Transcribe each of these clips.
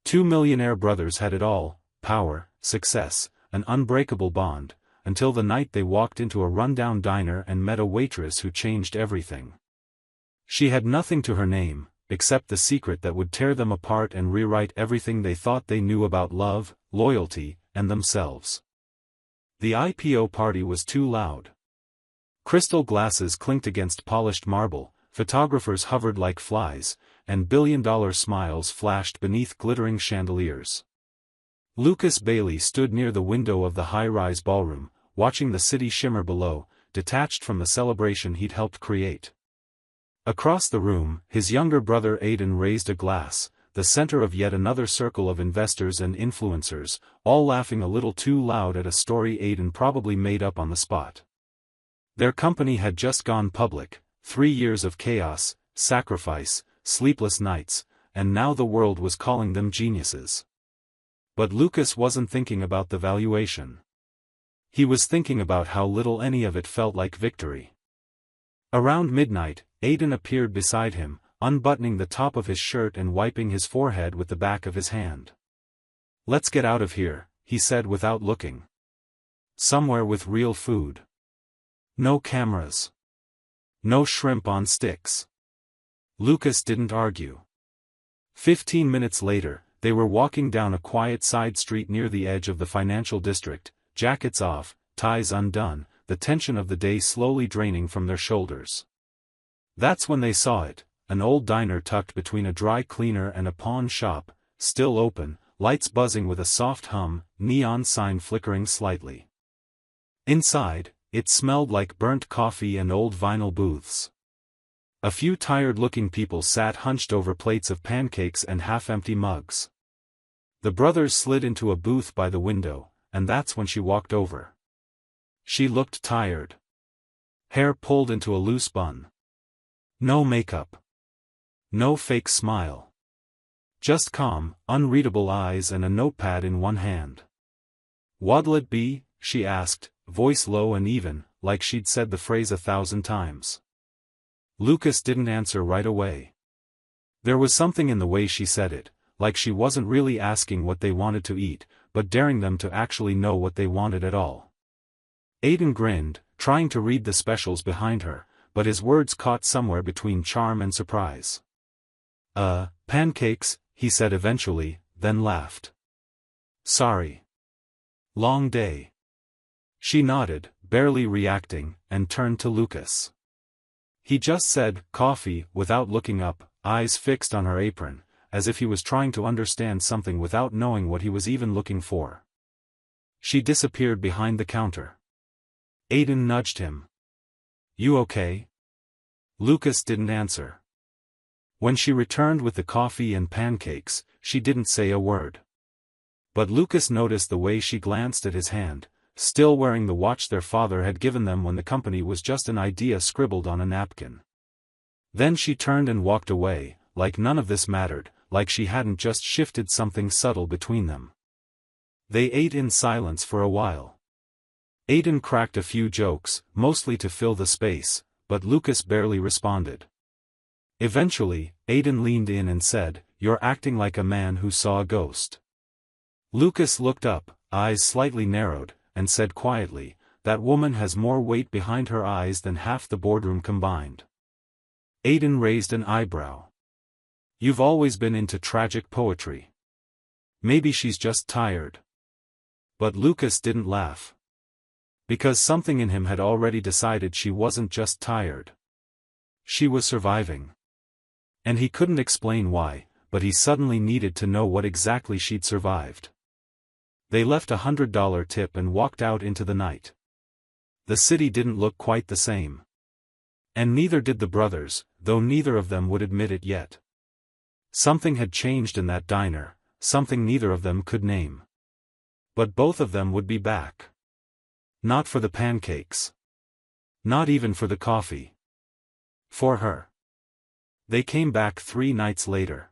Two millionaire brothers had it all: power, success, an unbreakable bond, until the night they walked into a rundown diner and met a waitress who changed everything. She had nothing to her name, except the secret that would tear them apart and rewrite everything they thought they knew about love, loyalty, and themselves. The IPO party was too loud. Crystal glasses clinked against polished marble, photographers hovered like flies, and billion-dollar smiles flashed beneath glittering chandeliers. Lucas Bailey stood near the window of the high-rise ballroom, watching the city shimmer below, detached from the celebration he'd helped create. Across the room, his younger brother Aidan raised a glass, the center of yet another circle of investors and influencers, all laughing a little too loud at a story Aidan probably made up on the spot. Their company had just gone public, 3 years of chaos, sacrifice, sleepless nights, and now the world was calling them geniuses. But Lucas wasn't thinking about the valuation. He was thinking about how little any of it felt like victory. Around midnight, Aidan appeared beside him, unbuttoning the top of his shirt and wiping his forehead with the back of his hand. "Let's get out of here," he said without looking. "Somewhere with real food. No cameras. No shrimp on sticks." Lucas didn't argue. 15 minutes later, they were walking down a quiet side street near the edge of the financial district, jackets off, ties undone, the tension of the day slowly draining from their shoulders. That's when they saw it, an old diner tucked between a dry cleaner and a pawn shop, still open, lights buzzing with a soft hum, neon sign flickering slightly. Inside, it smelled like burnt coffee and old vinyl booths. A few tired-looking people sat hunched over plates of pancakes and half-empty mugs. The brothers slid into a booth by the window, and that's when she walked over. She looked tired. Hair pulled into a loose bun. No makeup. No fake smile. Just calm, unreadable eyes and a notepad in one hand. "What'll it be?" she asked, voice low and even, like she'd said the phrase 1,000 times. Lucas didn't answer right away. There was something in the way she said it, like she wasn't really asking what they wanted to eat, but daring them to actually know what they wanted at all. Aidan grinned, trying to read the specials behind her, but his words caught somewhere between charm and surprise. Pancakes," he said eventually, then laughed. "Sorry. Long day." She nodded, barely reacting, and turned to Lucas. He just said, "Coffee," without looking up, eyes fixed on her apron, as if he was trying to understand something without knowing what he was even looking for. She disappeared behind the counter. Aidan nudged him. "You okay?" Lucas didn't answer. When she returned with the coffee and pancakes, she didn't say a word. But Lucas noticed the way she glanced at his hand, still wearing the watch their father had given them when the company was just an idea scribbled on a napkin. Then she turned and walked away, like none of this mattered, like she hadn't just shifted something subtle between them. They ate in silence for a while. Aidan cracked a few jokes, mostly to fill the space, but Lucas barely responded. Eventually, Aidan leaned in and said, "You're acting like a man who saw a ghost." Lucas looked up, eyes slightly narrowed, and said quietly, "That woman has more weight behind her eyes than half the boardroom combined." Aidan raised an eyebrow. "You've always been into tragic poetry. Maybe she's just tired." But Lucas didn't laugh. Because something in him had already decided she wasn't just tired. She was surviving. And he couldn't explain why, but he suddenly needed to know what exactly she'd survived. They left a $100 tip and walked out into the night. The city didn't look quite the same. And neither did the brothers, though neither of them would admit it yet. Something had changed in that diner, something neither of them could name. But both of them would be back. Not for the pancakes. Not even for the coffee. For her. They came back 3 nights later.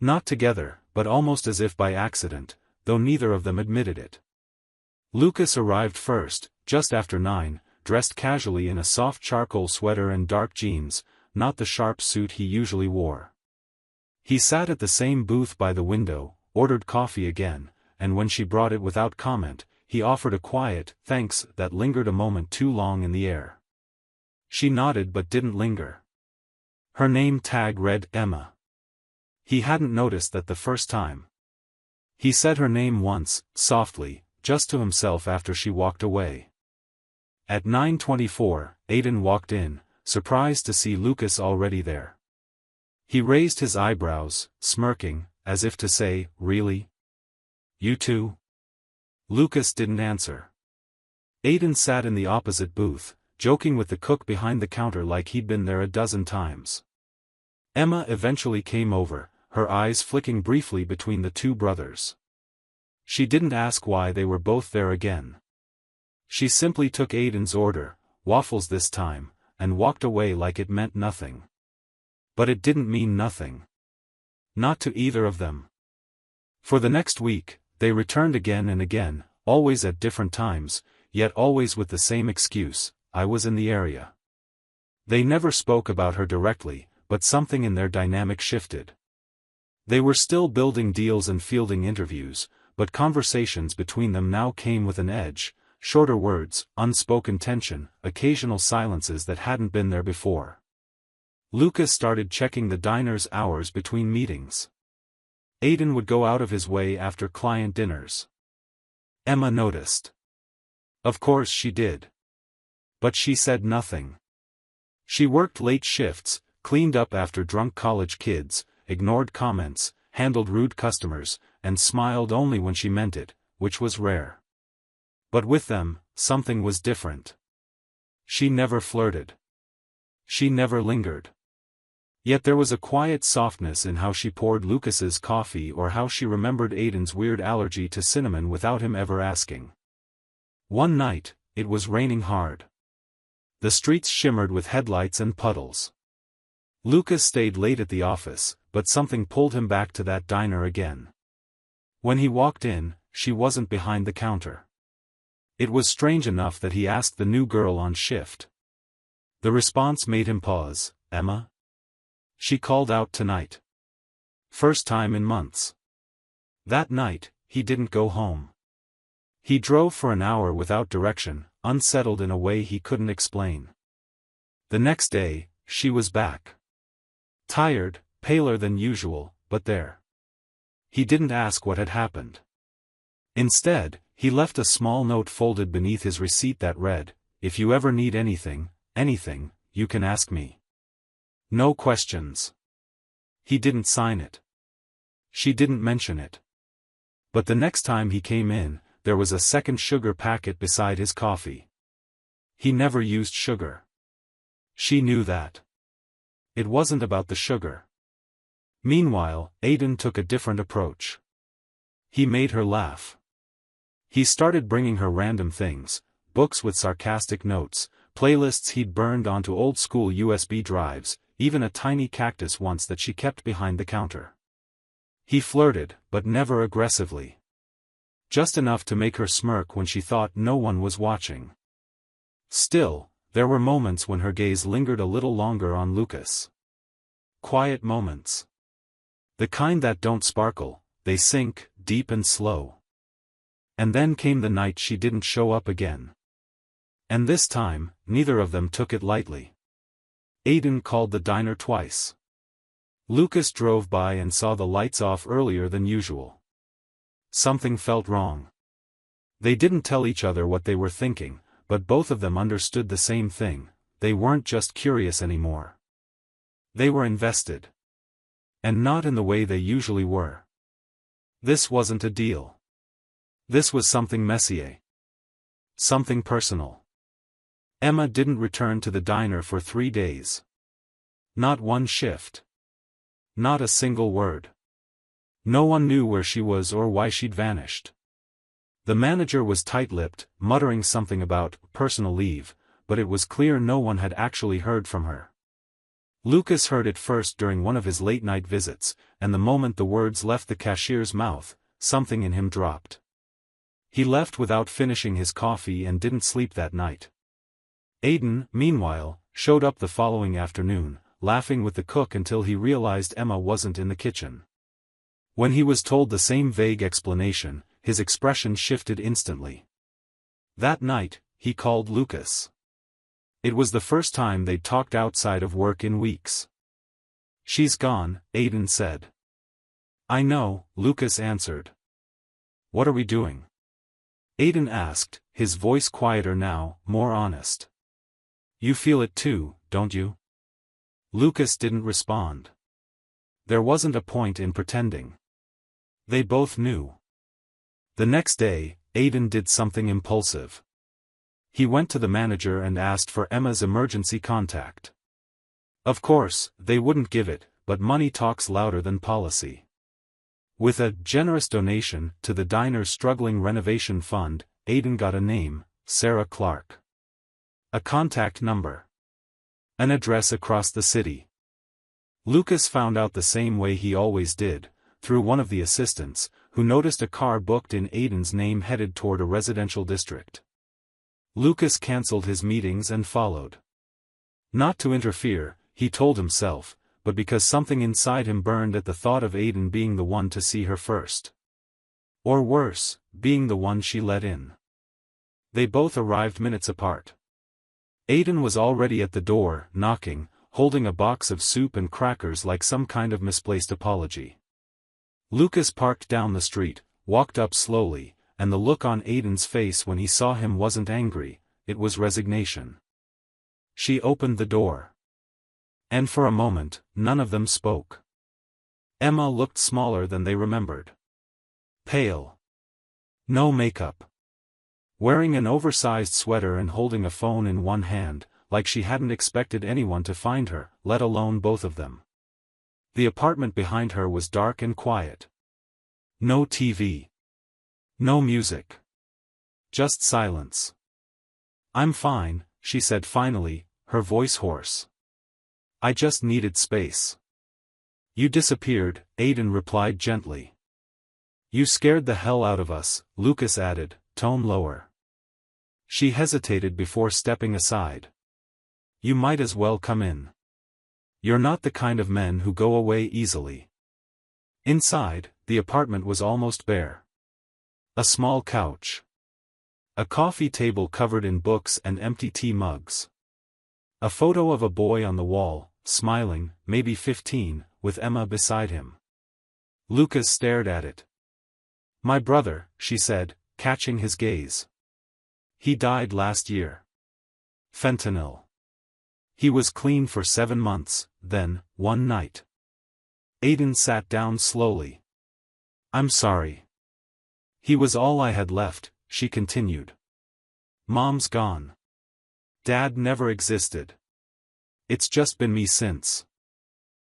Not together, but almost as if by accident, though neither of them admitted it. Lucas arrived first, just after 9, dressed casually in a soft charcoal sweater and dark jeans, not the sharp suit he usually wore. He sat at the same booth by the window, ordered coffee again, and when she brought it without comment, he offered a quiet thanks that lingered a moment too long in the air. She nodded but didn't linger. Her name tag read Emma. He hadn't noticed that the first time. He said her name once, softly, just to himself after she walked away. At 9:24, Aiden walked in, surprised to see Lucas already there. He raised his eyebrows, smirking, as if to say, "Really? You too?" Lucas didn't answer. Aiden sat in the opposite booth, joking with the cook behind the counter like he'd been there a dozen times. Emma eventually came over, her eyes flicking briefly between the two brothers. She didn't ask why they were both there again. She simply took Aiden's order, waffles this time, and walked away like it meant nothing. But it didn't mean nothing. Not to either of them. For the next week, they returned again and again, always at different times, yet always with the same excuse: "I was in the area." They never spoke about her directly, but something in their dynamic shifted. They were still building deals and fielding interviews, but conversations between them now came with an edge, shorter words, unspoken tension, occasional silences that hadn't been there before. Lucas started checking the diner's hours between meetings. Aiden would go out of his way after client dinners. Emma noticed. Of course she did. But she said nothing. She worked late shifts, cleaned up after drunk college kids, ignored comments, handled rude customers, and smiled only when she meant it, which was rare. But with them, something was different. She never flirted. She never lingered. Yet there was a quiet softness in how she poured Lucas's coffee or how she remembered Aiden's weird allergy to cinnamon without him ever asking. One night, it was raining hard. The streets shimmered with headlights and puddles. Lucas stayed late at the office, but something pulled him back to that diner again. When he walked in, she wasn't behind the counter. It was strange enough that he asked the new girl on shift. The response made him pause. "Emma?" She called out tonight. First time in months. That night, he didn't go home. He drove for an hour without direction, unsettled in a way he couldn't explain. The next day, she was back. Tired, paler than usual, but there. He didn't ask what had happened. Instead, he left a small note folded beneath his receipt that read, "If you ever need anything, you can ask me. No questions." He didn't sign it. She didn't mention it. But the next time he came in, there was a second sugar packet beside his coffee. He never used sugar. She knew that. It wasn't about the sugar. Meanwhile, Aiden took a different approach. He made her laugh. He started bringing her random things, books with sarcastic notes, playlists he'd burned onto old-school USB drives, even a tiny cactus once that she kept behind the counter. He flirted, but never aggressively. Just enough to make her smirk when she thought no one was watching. Still, there were moments when her gaze lingered a little longer on Lucas. Quiet moments. The kind that don't sparkle, they sink, deep and slow. And then came the night she didn't show up again. And this time, neither of them took it lightly. Aiden called the diner twice. Lucas drove by and saw the lights off earlier than usual. Something felt wrong. They didn't tell each other what they were thinking, but both of them understood the same thing: they weren't just curious anymore. They were invested. And not in the way they usually were. This wasn't a deal. This was something messier. Something personal. Emma didn't return to the diner for 3 days. Not one shift. Not a single word. No one knew where she was or why she'd vanished. The manager was tight-lipped, muttering something about personal leave, but it was clear no one had actually heard from her. Lucas heard it first during one of his late-night visits, and the moment the words left the cashier's mouth, something in him dropped. He left without finishing his coffee and didn't sleep that night. Aiden, meanwhile, showed up the following afternoon, laughing with the cook until he realized Emma wasn't in the kitchen. When he was told the same vague explanation, his expression shifted instantly. That night, he called Lucas. It was the first time they'd talked outside of work in weeks. "She's gone," Aiden said. "I know," Lucas answered. "What are we doing?" Aiden asked, his voice quieter now, more honest. "You feel it too, don't you?" Lucas didn't respond. There wasn't a point in pretending. They both knew. The next day, Aiden did something impulsive. He went to the manager and asked for Emma's emergency contact. Of course, they wouldn't give it, but money talks louder than policy. With a generous donation to the diner's struggling renovation fund, Aiden got a name, Sarah Clark. A contact number. An address across the city. Lucas found out the same way he always did, through one of the assistants, who noticed a car booked in Aiden's name headed toward a residential district. Lucas cancelled his meetings and followed. Not to interfere, he told himself, but because something inside him burned at the thought of Aiden being the one to see her first. Or worse, being the one she let in. They both arrived minutes apart. Aiden was already at the door, knocking, holding a box of soup and crackers like some kind of misplaced apology. Lucas parked down the street, walked up slowly, and the look on Aiden's face when he saw him wasn't angry, it was resignation. She opened the door. And for a moment, none of them spoke. Emma looked smaller than they remembered. Pale. No makeup. Wearing an oversized sweater and holding a phone in one hand, like she hadn't expected anyone to find her, let alone both of them. The apartment behind her was dark and quiet. No TV. No music. Just silence. "I'm fine," she said finally, her voice hoarse. "I just needed space." "You disappeared," Aiden replied gently. "You scared the hell out of us," Lucas added, tone lower. She hesitated before stepping aside. "You might as well come in. You're not the kind of men who go away easily." Inside, the apartment was almost bare. A small couch. A coffee table covered in books and empty tea mugs. A photo of a boy on the wall, smiling, maybe 15, with Emma beside him. Lucas stared at it. "My brother," she said, catching his gaze. "He died last year. Fentanyl. He was clean for 7 months, then, one night." Aiden sat down slowly. "I'm sorry. He was all I had left," she continued. "Mom's gone. Dad never existed. It's just been me since."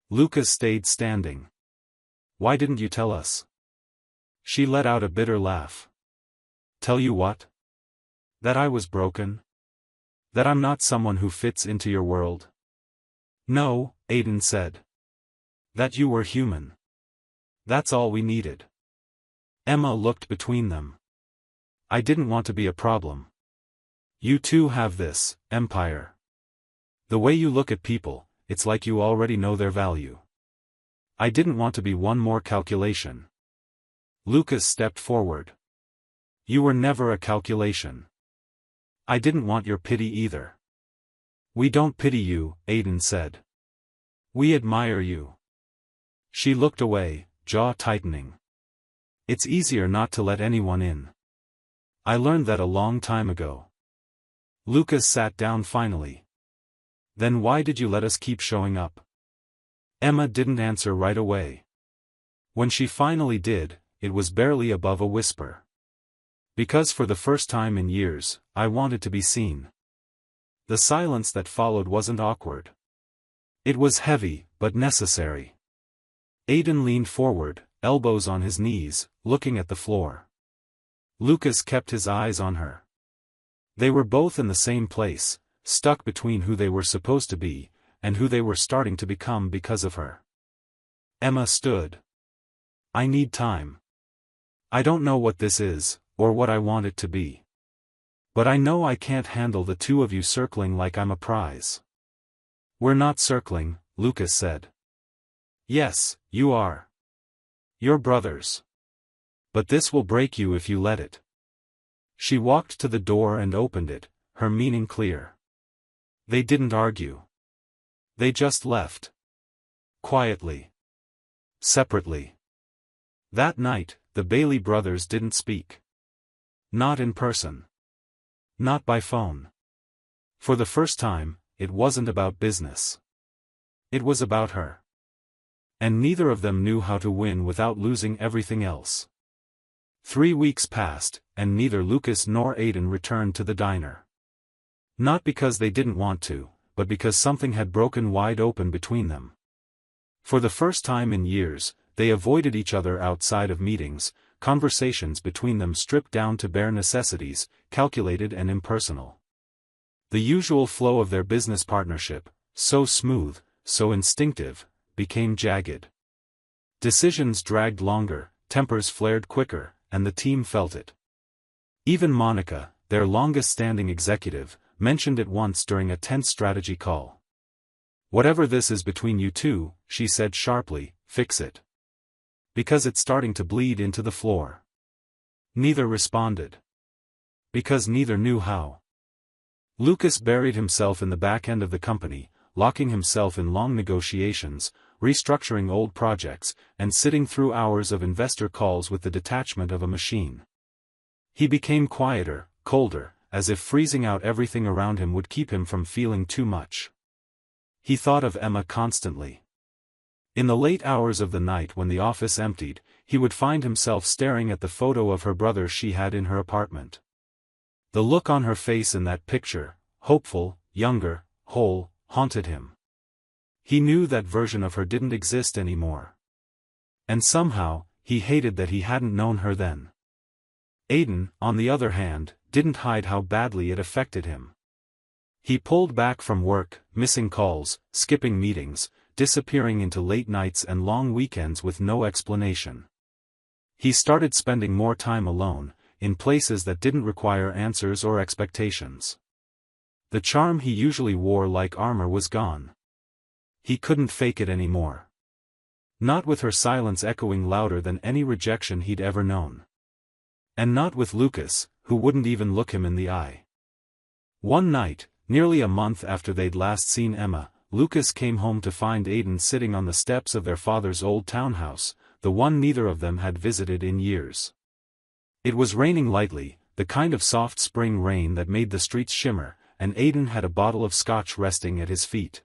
Lucas stayed standing. "Why didn't you tell us?" She let out a bitter laugh. "Tell you what? That I was broken? That I'm not someone who fits into your world?" "No," Aiden said. "That you were human. That's all we needed." Emma looked between them. "I didn't want to be a problem. You two have this empire. The way you look at people, it's like you already know their value. I didn't want to be one more calculation." Lucas stepped forward. "You were never a calculation. I didn't want your pity either." "We don't pity you," Aiden said. "We admire you." She looked away, jaw tightening. "It's easier not to let anyone in. I learned that a long time ago." Lucas sat down finally. "Then why did you let us keep showing up?" Emma didn't answer right away. When she finally did, it was barely above a whisper. "Because for the first time in years, I wanted to be seen." The silence that followed wasn't awkward. It was heavy, but necessary. Aiden leaned forward, elbows on his knees, looking at the floor. Lucas kept his eyes on her. They were both in the same place, stuck between who they were supposed to be, and who they were starting to become because of her. Emma stood. "I need time. I don't know what this is, or what I want it to be. But I know I can't handle the two of you circling like I'm a prize." "We're not circling," Lucas said. Yes, you are. You're brothers. But this will break you if you let it. She walked to the door and opened it, her meaning clear. They didn't argue. They just left. Quietly. Separately. That night, the Bailey brothers didn't speak. Not in person. Not by phone. For the first time, it wasn't about business. It was about her. And neither of them knew how to win without losing everything else. 3 weeks passed, and neither Lucas nor Aiden returned to the diner. Not because they didn't want to, but because something had broken wide open between them. For the first time in years, they avoided each other outside of meetings, conversations between them stripped down to bare necessities, calculated and impersonal. The usual flow of their business partnership, so smooth, so instinctive, became jagged. Decisions dragged longer, tempers flared quicker, and the team felt it. Even Monica, their longest-standing executive, mentioned it once during a tense strategy call. "Whatever this is between you two," she said sharply, "fix it. Because it's starting to bleed into the floor." Neither responded. Because neither knew how. Lucas buried himself in the back end of the company, locking himself in long negotiations, restructuring old projects, and sitting through hours of investor calls with the detachment of a machine. He became quieter, colder, as if freezing out everything around him would keep him from feeling too much. He thought of Emma constantly. In the late hours of the night when the office emptied, he would find himself staring at the photo of her brother she had in her apartment. The look on her face in that picture, hopeful, younger, whole, haunted him. He knew that version of her didn't exist anymore. And somehow, he hated that he hadn't known her then. Aiden, on the other hand, didn't hide how badly it affected him. He pulled back from work, missing calls, skipping meetings, disappearing into late nights and long weekends with no explanation. He started spending more time alone, in places that didn't require answers or expectations. The charm he usually wore like armor was gone. He couldn't fake it anymore. Not with her silence echoing louder than any rejection he'd ever known. And not with Lucas, who wouldn't even look him in the eye. One night, nearly a month after they'd last seen Emma, Lucas came home to find Aiden sitting on the steps of their father's old townhouse, the one neither of them had visited in years. It was raining lightly, the kind of soft spring rain that made the streets shimmer, and Aiden had a bottle of scotch resting at his feet.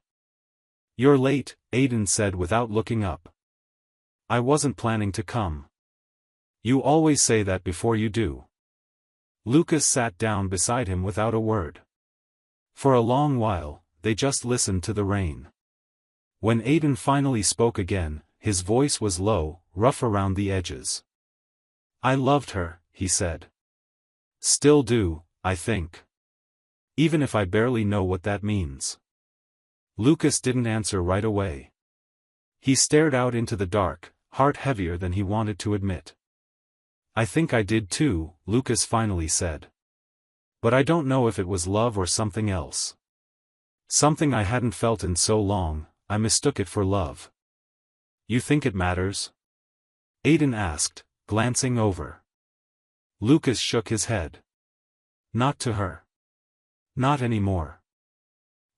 "You're late," Aiden said without looking up. "I wasn't planning to come." "You always say that before you do." Lucas sat down beside him without a word. For a long while, they just listened to the rain. When Aiden finally spoke again, his voice was low, rough around the edges. "I loved her," he said. "Still do, I think. Even if I barely know what that means." Lucas didn't answer right away. He stared out into the dark, heart heavier than he wanted to admit. "I think I did too," Lucas finally said. "But I don't know if it was love or something else. Something I hadn't felt in so long, I mistook it for love." "You think it matters?" Aiden asked, glancing over. Lucas shook his head. "Not to her. Not anymore."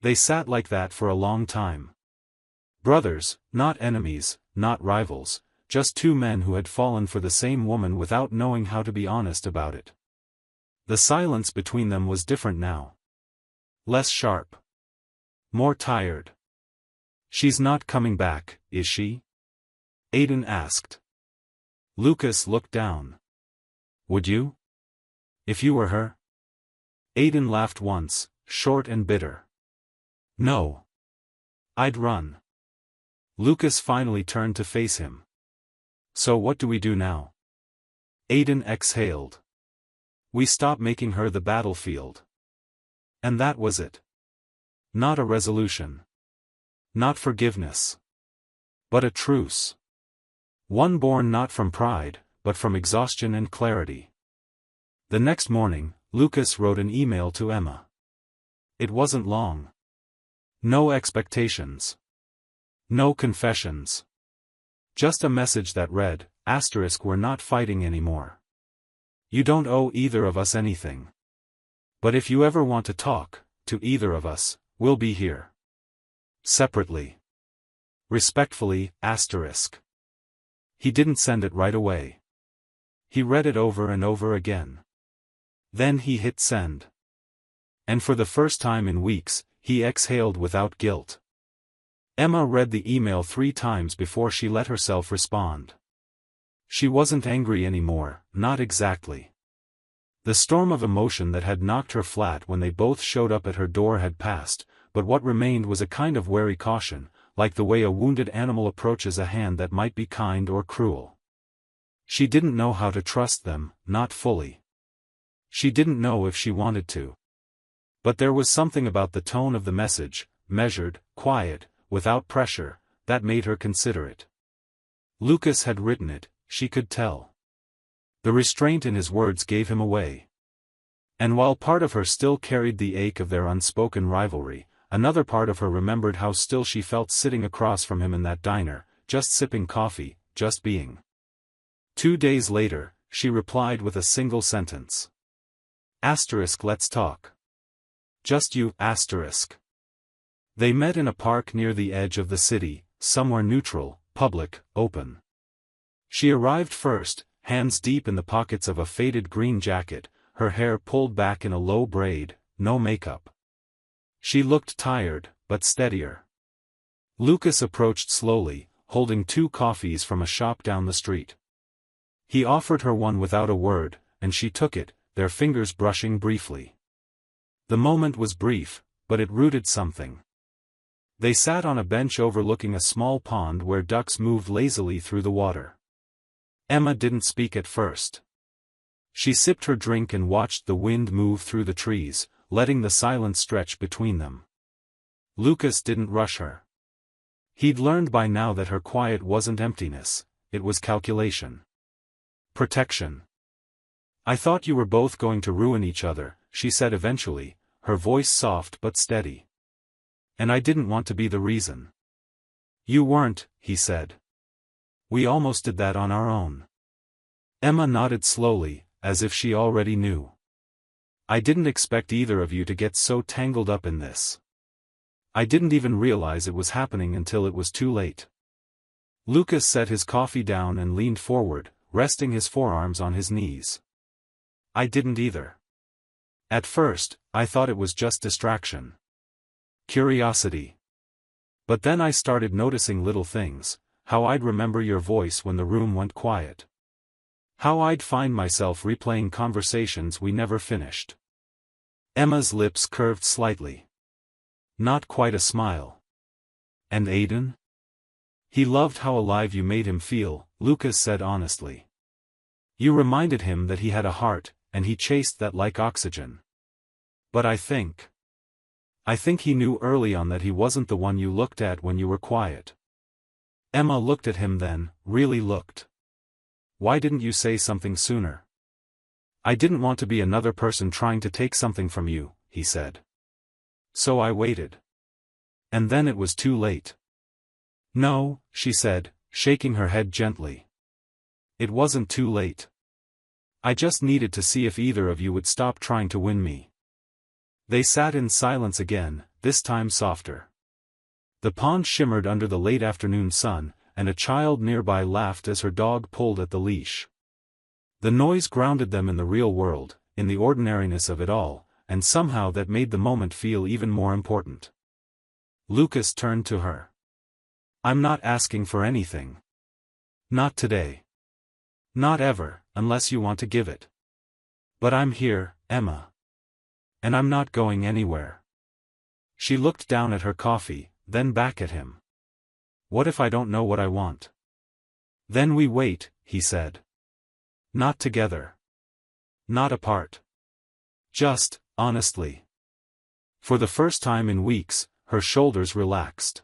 They sat like that for a long time. Brothers, not enemies, not rivals, just two men who had fallen for the same woman without knowing how to be honest about it. The silence between them was different now. Less sharp. More tired. "She's not coming back, is she?" Aiden asked. Lucas looked down. "Would you? If you were her?" Aiden laughed once, short and bitter. "No. I'd run." Lucas finally turned to face him. "So what do we do now?" Aiden exhaled. "We stop making her the battlefield." And that was it. Not a resolution. Not forgiveness. But a truce. One born not from pride, but from exhaustion and clarity. The next morning, Lucas wrote an email to Emma. It wasn't long. No expectations. No confessions. Just a message that read, "We're not fighting anymore. You don't owe either of us anything. But if you ever want to talk, to either of us, we'll be here. Separately. Respectfully, **. He didn't send it right away. He read it over and over again. Then he hit send. And for the first time in weeks, he exhaled without guilt. Emma read the email 3 times before she let herself respond. She wasn't angry anymore, not exactly. The storm of emotion that had knocked her flat when they both showed up at her door had passed, but what remained was a kind of wary caution, like the way a wounded animal approaches a hand that might be kind or cruel. She didn't know how to trust them, not fully. She didn't know if she wanted to. But there was something about the tone of the message, measured, quiet, without pressure, that made her consider it. Lucas had written it, she could tell. The restraint in his words gave him away. And while part of her still carried the ache of their unspoken rivalry, another part of her remembered how still she felt sitting across from him in that diner, just sipping coffee, just being. 2 days later, she replied with a single sentence. *Let's talk. Just you, *. They met in a park near the edge of the city, somewhere neutral, public, open. She arrived first, hands deep in the pockets of a faded green jacket, her hair pulled back in a low braid, no makeup. She looked tired, but steadier. Lucas approached slowly, holding 2 coffees from a shop down the street. He offered her one without a word, and she took it, their fingers brushing briefly. The moment was brief, but it rooted something. They sat on a bench overlooking a small pond where ducks moved lazily through the water. Emma didn't speak at first. She sipped her drink and watched the wind move through the trees, letting the silence stretch between them. Lucas didn't rush her. He'd learned by now that her quiet wasn't emptiness, it was calculation. Protection. "I thought you were both going to ruin each other," she said eventually, her voice soft but steady. "And I didn't want to be the reason." "You weren't," he said. "We almost did that on our own." Emma nodded slowly, as if she already knew. "I didn't expect either of you to get so tangled up in this. I didn't even realize it was happening until it was too late." Lucas set his coffee down and leaned forward, resting his forearms on his knees. "I didn't either. At first, I thought it was just distraction. Curiosity. But then I started noticing little things, how I'd remember your voice when the room went quiet. How I'd find myself replaying conversations we never finished." Emma's lips curved slightly. Not quite a smile. "And Aiden? He loved how alive you made him feel," Lucas said honestly. "You reminded him that he had a heart, and he chased that like oxygen. But I think he knew early on that he wasn't the one you looked at when you were quiet." Emma looked at him then, really looked. "Why didn't you say something sooner?" "I didn't want to be another person trying to take something from you," he said. "So I waited. And then it was too late." "No," she said, shaking her head gently. "It wasn't too late. I just needed to see if either of you would stop trying to win me." They sat in silence again, this time softer. The pond shimmered under the late afternoon sun, and a child nearby laughed as her dog pulled at the leash. The noise grounded them in the real world, in the ordinariness of it all, and somehow that made the moment feel even more important. Lucas turned to her. "I'm not asking for anything. Not today. Not ever, unless you want to give it. But I'm here, Emma. And I'm not going anywhere." She looked down at her coffee, then back at him. "What if I don't know what I want?" "Then we wait," he said. "Not together. Not apart. Just, honestly." For the first time in weeks, her shoulders relaxed.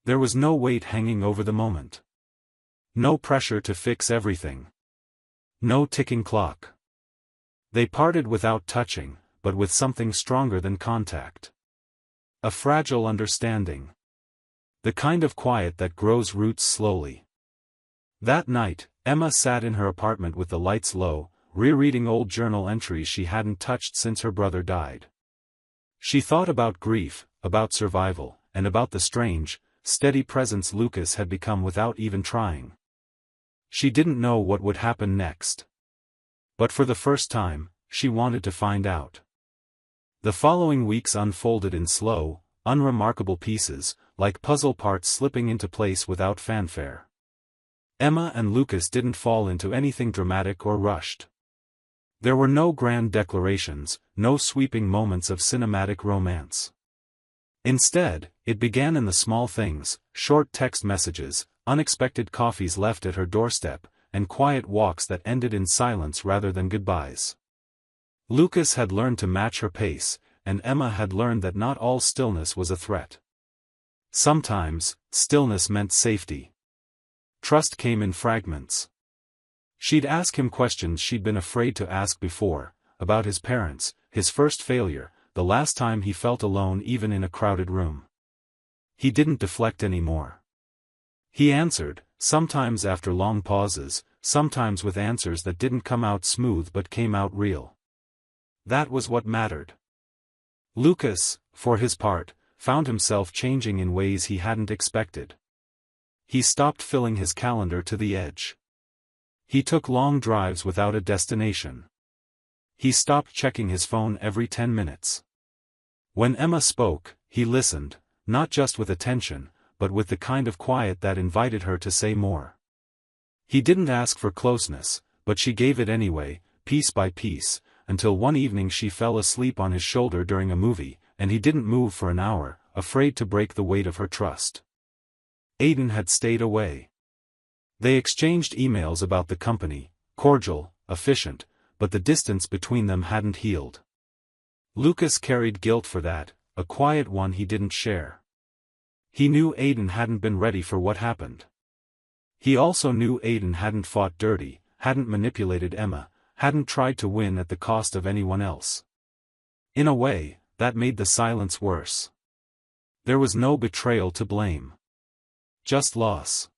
There was no weight hanging over the moment. No pressure to fix everything. No ticking clock. They parted without touching, but with something stronger than contact. A fragile understanding. The kind of quiet that grows roots slowly. That night, Emma sat in her apartment with the lights low, rereading old journal entries she hadn't touched since her brother died. She thought about grief, about survival, and about the strange, steady presence Lucas had become without even trying. She didn't know what would happen next. But for the first time, she wanted to find out. The following weeks unfolded in slow, unremarkable pieces, like puzzle parts slipping into place without fanfare. Emma and Lucas didn't fall into anything dramatic or rushed. There were no grand declarations, no sweeping moments of cinematic romance. Instead, it began in the small things, short text messages, unexpected coffees left at her doorstep, and quiet walks that ended in silence rather than goodbyes. Lucas had learned to match her pace, and Emma had learned that not all stillness was a threat. Sometimes, stillness meant safety. Trust came in fragments. She'd ask him questions she'd been afraid to ask before, about his parents, his first failure, the last time he felt alone even in a crowded room. He didn't deflect anymore. He answered, sometimes after long pauses, sometimes with answers that didn't come out smooth but came out real. That was what mattered. Lucas, for his part, found himself changing in ways he hadn't expected. He stopped filling his calendar to the edge. He took long drives without a destination. He stopped checking his phone every 10 minutes. When Emma spoke, he listened, not just with attention, but with the kind of quiet that invited her to say more. He didn't ask for closeness, but she gave it anyway, piece by piece, until one evening she fell asleep on his shoulder during a movie, and he didn't move for an hour, afraid to break the weight of her trust. Aidan had stayed away. They exchanged emails about the company, cordial, efficient, but the distance between them hadn't healed. Lucas carried guilt for that, a quiet one he didn't share. He knew Aidan hadn't been ready for what happened. He also knew Aidan hadn't fought dirty, hadn't manipulated Emma, hadn't tried to win at the cost of anyone else. In a way, that made the silence worse. There was no betrayal to blame. Just loss.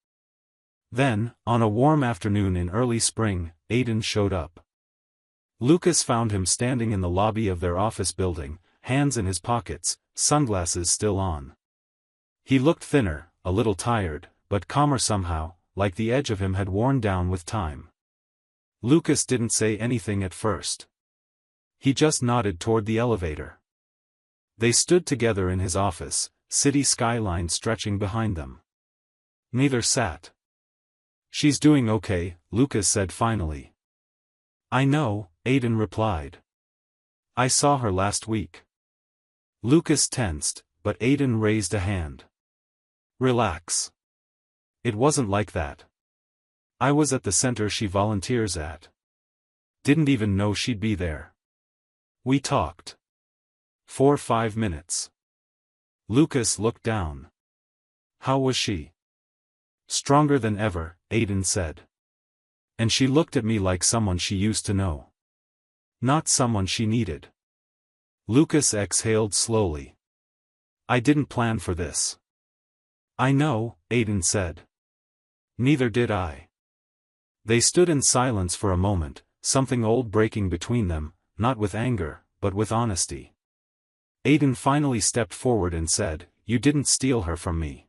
Then, on a warm afternoon in early spring, Aidan showed up. Lucas found him standing in the lobby of their office building, hands in his pockets, sunglasses still on. He looked thinner, a little tired, but calmer somehow, like the edge of him had worn down with time. Lucas didn't say anything at first. He just nodded toward the elevator. They stood together in his office, city skyline stretching behind them. Neither sat. "She's doing okay," Lucas said finally. "I know," Aidan replied. "I saw her last week." Lucas tensed, but Aidan raised a hand. "Relax. It wasn't like that. I was at the center she volunteers at. Didn't even know she'd be there. We talked. 4-5 minutes." Lucas looked down. "How was she?" "Stronger than ever," Aidan said. "And she looked at me like someone she used to know. Not someone she needed." Lucas exhaled slowly. "I didn't plan for this." "I know," Aidan said. "Neither did I." They stood in silence for a moment, something old breaking between them, not with anger, but with honesty. Aidan finally stepped forward and said, "You didn't steal her from me.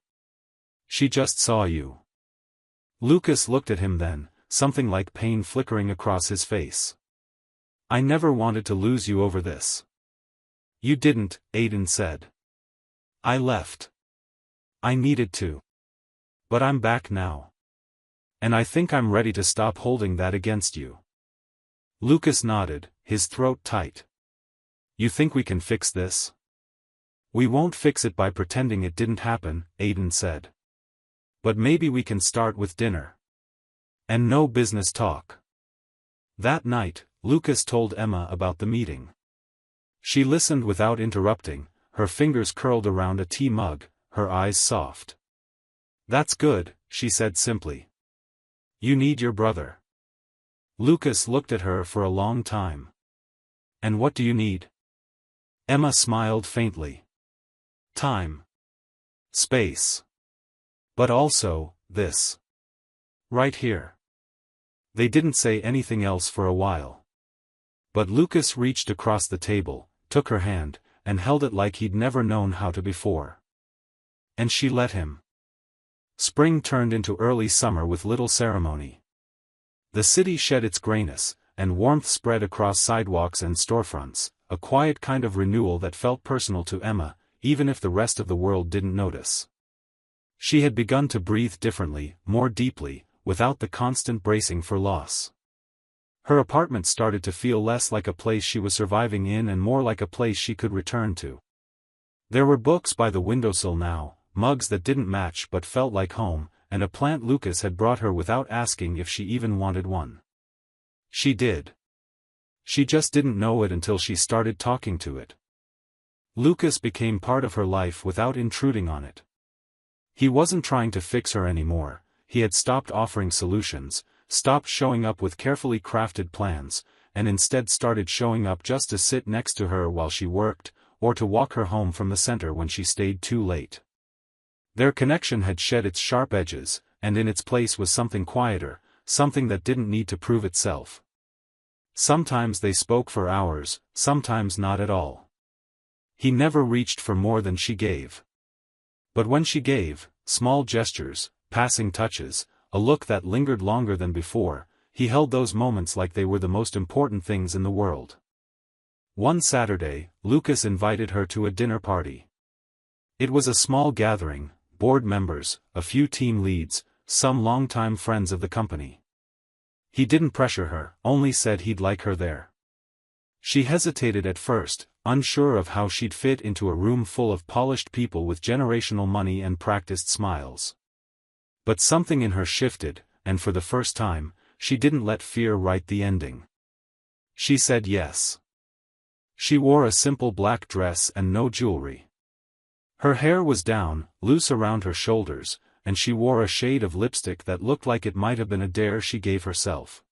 She just saw you." Lucas looked at him then, something like pain flickering across his face. "I never wanted to lose you over this." "You didn't," Aidan said. "I left. I needed to. But I'm back now. And I think I'm ready to stop holding that against you." Lucas nodded, his throat tight. "You think we can fix this?" "We won't fix it by pretending it didn't happen," Aidan said. "But maybe we can start with dinner. And no business talk." That night, Lucas told Emma about the meeting. She listened without interrupting, her fingers curled around a tea mug, her eyes soft. "That's good," she said simply. "You need your brother." Lucas looked at her for a long time. "And what do you need?" Emma smiled faintly. "Time. Space. But also, this. Right here. They didn't say anything else for a while. But Lucas reached across the table, took her hand, and held it like he'd never known how to before. And she let him. Spring turned into early summer with little ceremony. The city shed its grayness, and warmth spread across sidewalks and storefronts, a quiet kind of renewal that felt personal to Emma, even if the rest of the world didn't notice. She had begun to breathe differently, more deeply, without the constant bracing for loss. Her apartment started to feel less like a place she was surviving in and more like a place she could return to. There were books by the windowsill now, mugs that didn't match but felt like home, and a plant Lucas had brought her without asking if she even wanted one. She did. She just didn't know it until she started talking to it. Lucas became part of her life without intruding on it. He wasn't trying to fix her anymore, he had stopped offering solutions, stopped showing up with carefully crafted plans, and instead started showing up just to sit next to her while she worked, or to walk her home from the center when she stayed too late. Their connection had shed its sharp edges, and in its place was something quieter, something that didn't need to prove itself. Sometimes they spoke for hours, sometimes not at all. He never reached for more than she gave. But when she gave, small gestures, passing touches, a look that lingered longer than before, he held those moments like they were the most important things in the world. One Saturday, Lucas invited her to a dinner party. It was a small gathering, board members, a few team leads, some longtime friends of the company. He didn't pressure her, only said he'd like her there. She hesitated at first, unsure of how she'd fit into a room full of polished people with generational money and practiced smiles. But something in her shifted, and for the first time, she didn't let fear write the ending. She said yes. She wore a simple black dress and no jewelry. Her hair was down, loose around her shoulders, and she wore a shade of lipstick that looked like it might have been a dare she gave herself.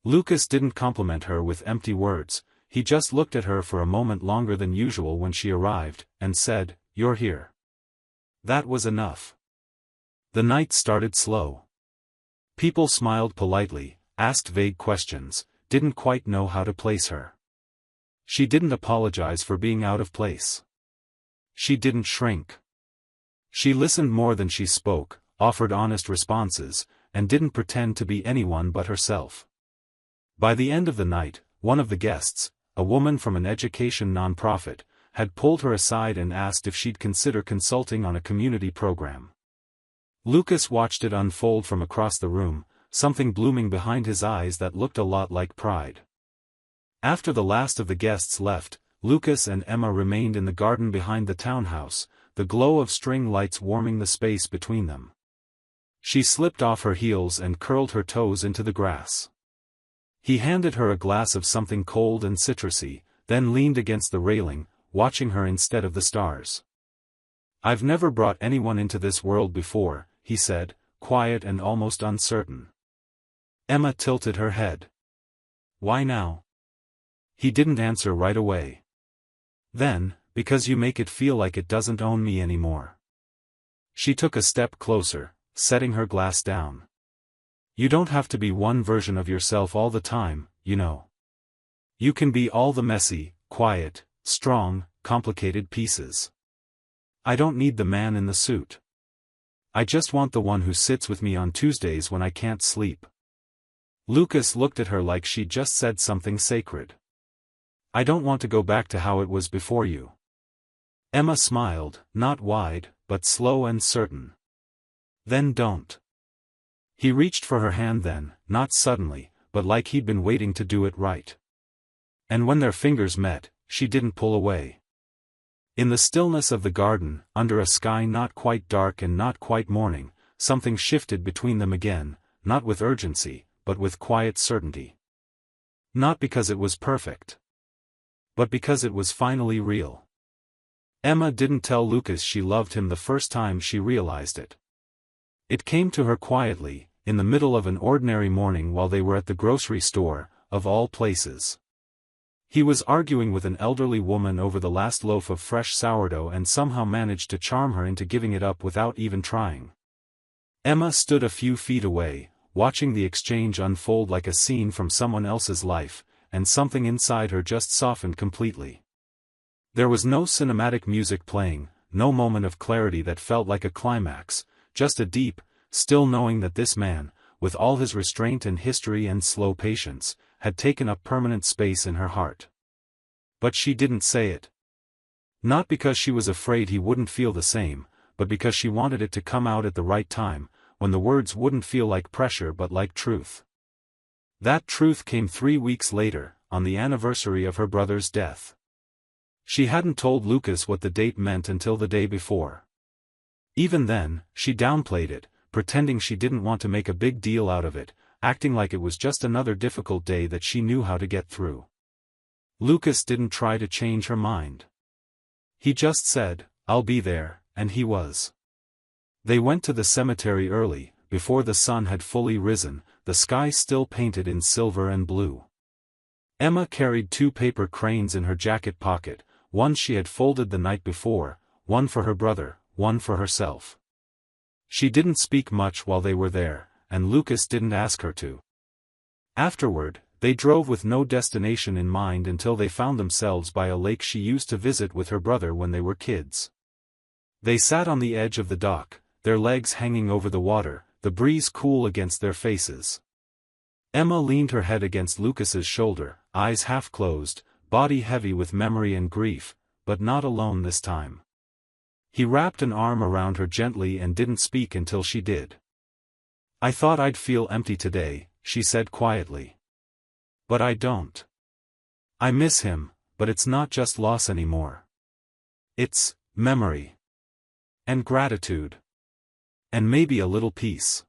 Lucas didn't compliment her with empty words, he just looked at her for a moment longer than usual when she arrived, and said, "You're here." That was enough. The night started slow. People smiled politely, asked vague questions, didn't quite know how to place her. She didn't apologize for being out of place. She didn't shrink. She listened more than she spoke, offered honest responses, and didn't pretend to be anyone but herself. By the end of the night, one of the guests, a woman from an education nonprofit, had pulled her aside and asked if she'd consider consulting on a community program. Lucas watched it unfold from across the room, something blooming behind his eyes that looked a lot like pride. After the last of the guests left, Lucas and Emma remained in the garden behind the townhouse, the glow of string lights warming the space between them. She slipped off her heels and curled her toes into the grass. He handed her a glass of something cold and citrusy, then leaned against the railing, watching her instead of the stars. "I've never brought anyone into this world before," he said, quiet and almost uncertain. Emma tilted her head. "Why now?" He didn't answer right away. "Then, because you make it feel like it doesn't own me anymore." She took a step closer, setting her glass down. "You don't have to be one version of yourself all the time, you know. You can be all the messy, quiet, strong, complicated pieces. I don't need the man in the suit. I just want the one who sits with me on Tuesdays when I can't sleep." Lucas looked at her like she'd just said something sacred. "I don't want to go back to how it was before you." Emma smiled, not wide, but slow and certain. "Then don't." He reached for her hand then, not suddenly, but like he'd been waiting to do it right. And when their fingers met, she didn't pull away. In the stillness of the garden, under a sky not quite dark and not quite morning, something shifted between them again, not with urgency, but with quiet certainty. Not because it was perfect, but because it was finally real. Emma didn't tell Lucas she loved him the first time she realized it. It came to her quietly, in the middle of an ordinary morning while they were at the grocery store, of all places. He was arguing with an elderly woman over the last loaf of fresh sourdough and somehow managed to charm her into giving it up without even trying. Emma stood a few feet away, watching the exchange unfold like a scene from someone else's life, and something inside her just softened completely. There was no cinematic music playing, no moment of clarity that felt like a climax, just a deep, still knowing that this man, with all his restraint and history and slow patience, had taken up permanent space in her heart. But she didn't say it. Not because she was afraid he wouldn't feel the same, but because she wanted it to come out at the right time, when the words wouldn't feel like pressure but like truth. That truth came 3 weeks later, on the anniversary of her brother's death. She hadn't told Lucas what the date meant until the day before. Even then, she downplayed it, pretending she didn't want to make a big deal out of it, acting like it was just another difficult day that she knew how to get through. Lucas didn't try to change her mind. He just said, "I'll be there," and he was. They went to the cemetery early, before the sun had fully risen, the sky still painted in silver and blue. Emma carried 2 paper cranes in her jacket pocket, one she had folded the night before, one for her brother, one for herself. She didn't speak much while they were there, and Lucas didn't ask her to. Afterward, they drove with no destination in mind until they found themselves by a lake she used to visit with her brother when they were kids. They sat on the edge of the dock, their legs hanging over the water, the breeze cool against their faces. Emma leaned her head against Lucas's shoulder, eyes half closed, body heavy with memory and grief, but not alone this time. He wrapped an arm around her gently and didn't speak until she did. "I thought I'd feel empty today," she said quietly. "But I don't. I miss him, but it's not just loss anymore. It's memory. And gratitude. And maybe a little peace."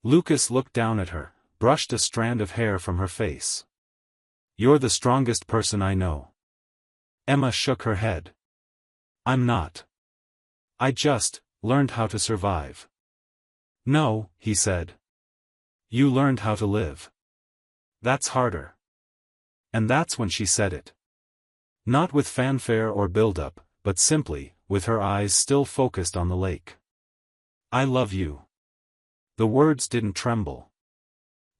Lucas looked down at her, brushed a strand of hair from her face. "You're the strongest person I know." Emma shook her head. "I'm not. I just learned how to survive." "No," he said. "You learned how to live. That's harder." And that's when she said it. Not with fanfare or build-up, but simply, with her eyes still focused on the lake. "I love you." The words didn't tremble.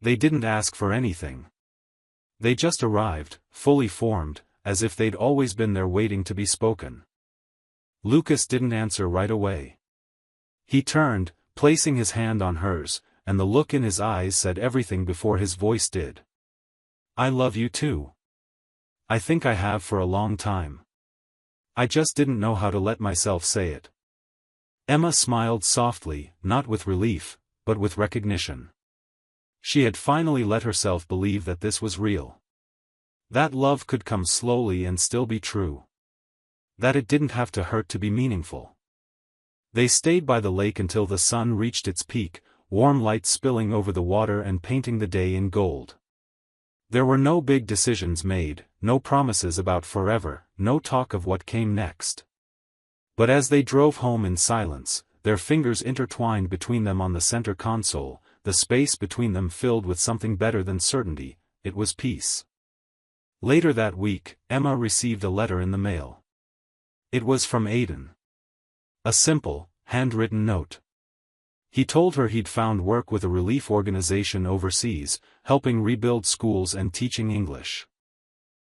They didn't ask for anything. They just arrived, fully formed, as if they'd always been there waiting to be spoken. Lucas didn't answer right away. He turned, placing his hand on hers, and the look in his eyes said everything before his voice did. "I love you too. I think I have for a long time. I just didn't know how to let myself say it." Emma smiled softly, not with relief, but with recognition. She had finally let herself believe that this was real. That love could come slowly and still be true. That it didn't have to hurt to be meaningful. They stayed by the lake until the sun reached its peak, warm light spilling over the water and painting the day in gold. There were no big decisions made, no promises about forever, no talk of what came next. But as they drove home in silence, their fingers intertwined between them on the center console, the space between them filled with something better than certainty, it was peace. Later that week, Emma received a letter in the mail. It was from Aidan. A simple, handwritten note. He told her he'd found work with a relief organization overseas, helping rebuild schools and teaching English.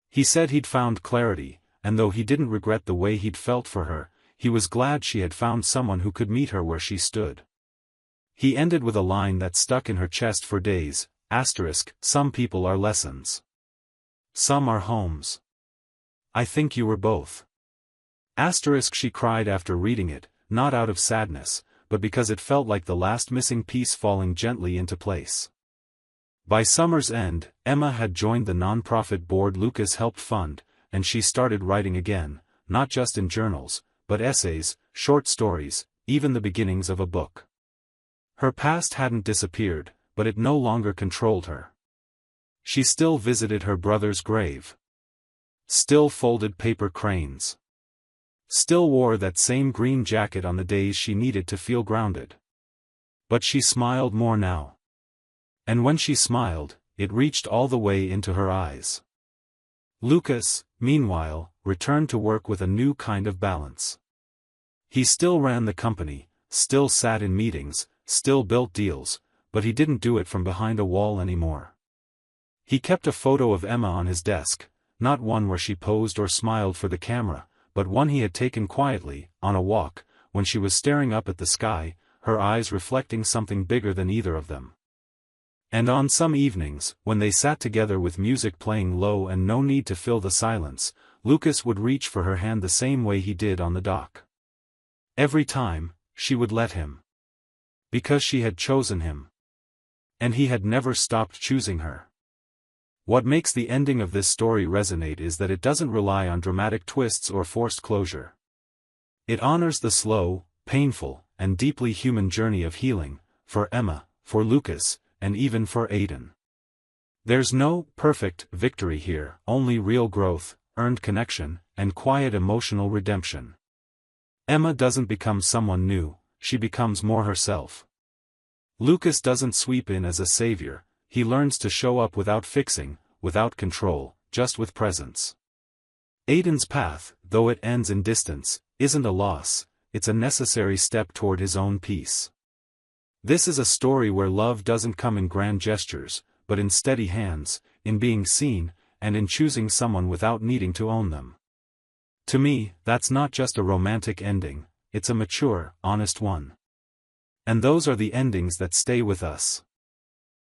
He said he'd found clarity, and though he didn't regret the way he'd felt for her, he was glad she had found someone who could meet her where she stood. He ended with a line that stuck in her chest for days, "Some people are lessons. Some are homes. I think you were both." She cried after reading it, not out of sadness, but because it felt like the last missing piece falling gently into place. By summer's end, Emma had joined the nonprofit board Lucas helped fund, and she started writing again, not just in journals, but essays, short stories, even the beginnings of a book. Her past hadn't disappeared, but it no longer controlled her. She still visited her brother's grave. Still folded paper cranes. Still wore that same green jacket on the days she needed to feel grounded. But she smiled more now. And when she smiled, it reached all the way into her eyes. Lucas, meanwhile, returned to work with a new kind of balance. He still ran the company, still sat in meetings, still built deals, but he didn't do it from behind a wall anymore. He kept a photo of Emma on his desk, not one where she posed or smiled for the camera, but one he had taken quietly, on a walk, when she was staring up at the sky, her eyes reflecting something bigger than either of them. And on some evenings, when they sat together with music playing low and no need to fill the silence, Lucas would reach for her hand the same way he did on the dock. Every time, she would let him. Because she had chosen him. And he had never stopped choosing her. What makes the ending of this story resonate is that it doesn't rely on dramatic twists or forced closure. It honors the slow, painful, and deeply human journey of healing, for Emma, for Lucas, and even for Aiden. There's no perfect victory here, only real growth, earned connection, and quiet emotional redemption. Emma doesn't become someone new, she becomes more herself. Lucas doesn't sweep in as a savior, he learns to show up without fixing, without control, just with presence. Aiden's path, though it ends in distance, isn't a loss, it's a necessary step toward his own peace. This is a story where love doesn't come in grand gestures, but in steady hands, in being seen, and in choosing someone without needing to own them. To me, that's not just a romantic ending, it's a mature, honest one. And those are the endings that stay with us.